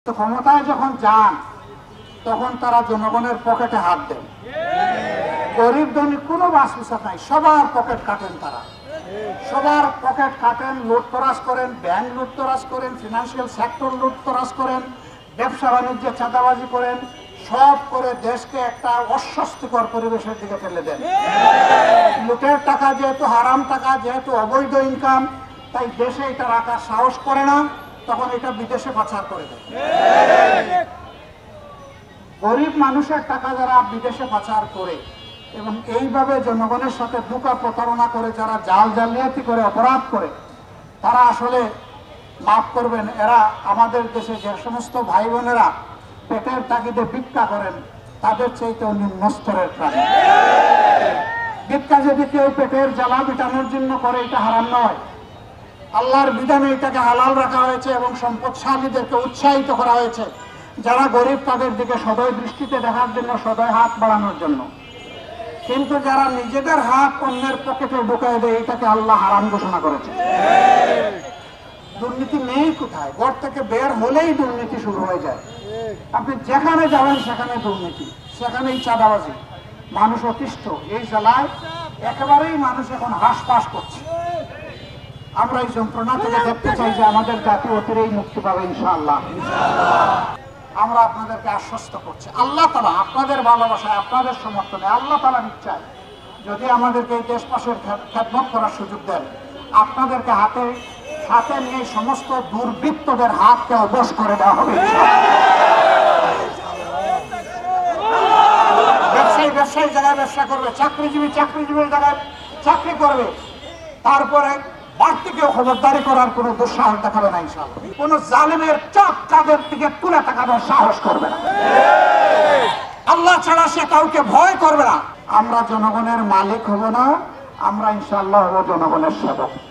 তো ক্ষমতায় যখন যান তখন তারা জনগণের পকেটে হাত দেন। গরিব ধনী কোনো বাস বিচার নাই, সবার পকেট কাটেন। তারা সবার পকেট কাটেন, লুটতরাজ করেন, ব্যাংক লুটতরাজ করেন, ফিনান্সিয়াল সেক্টর লুটতরাজ করেন, ব্যবসা বাণিজ্যে চাঁদাবাজি করেন, সব করে দেশকে একটা অস্বস্তিকর পরিবেশের দিকে ঠেলে দেন। লুটের টাকা যেহেতু হারাম টাকা, যেহেতু অবৈধ ইনকাম, তাই দেশে এটা রাখার সাহস করে না, তখন এটা বিদেশে পাচার করে দেয়। গরিব মানুষের টাকা যারা বিদেশে পাচার করে এবং এইভাবে জনগণের সাথে ধোঁকা প্রতারণা করে, যারা জাল জালিয়াতি করে অপরাধ করে, তারা আসলে মাফ করবেন, এরা আমাদের দেশে যে সমস্ত ভাই বোনেরা পেটের তাগিদে ভিক্ষা করেন তাদের চাইতেও নিম্ন স্তরের প্রাণী। ভিক্ষা যদি কেউ পেটের জ্বালা মিটানোর জন্য করে, এটা হারাম নয়। আল্লাহর বিধানে এটাকে হালাল রাখা হয়েছে এবং সম্পদশালীদেরকে উৎসাহিত করা হয়েছে, যারা গরিব তাদের দিকে সদয় দৃষ্টিতে দেখার জন্য, সদয় হাত বাড়ানোর জন্য। কিন্তু যারা নিজেদের হাত অন্যের পকেটে ঢুকায় দেয়, এটাকে আল্লাহ হারাম ঘোষণা করেছে। দুর্নীতি নেই কোথায়? ঘর থেকে বের হলেই দুর্নীতি শুরু হয়ে যায়। আপনি যেখানে যাবেন সেখানে দুর্নীতি, সেখানেই চাঁদাবাজি, মানুষ অতিষ্ঠ। এই জেলায় একেবারেই মানুষ এখন হাঁসফাঁস করছে। আমরা এই যন্ত্রণা থেকে দেখতে চাই যে আমাদের জাতি অতিরেই মুক্তি পাবে ইনশাআল্লাহ। আমরা আপনাদেরকে আশ্বস্ত করছি, আল্লাহ তাআলা আপনাদের ভালোবাসায়, আপনাদের সমর্থনে, আল্লাহ তাআলা নিশ্চয় যদি আমাদেরকে এই দেশবাসীর খেদমত করার সুযোগ দেন, আপনাদেরকে সাথে নিয়ে সমস্ত দুর্বৃত্তদের হাতকে অবশ করে দেওয়া হবে। ব্যবসায়ী জায়গায় ব্যবসা করবে, চাকরিজীবীর জায়গায় চাকরি করবে, তারপরে বাড়তি কেউ খবরদারি করার কোন দুঃসাহস দেখাবে না ইনশাআল্লাহ। কোন জালিমের চোখ তাদের দিকে তুলে তাকানোর সাহস করবে না। আল্লাহ ছাড়া সে কাউকে ভয় করবে না। আমরা জনগণের মালিক হব না, আমরা ইনশাআল্লাহ হব জনগণের সেবক।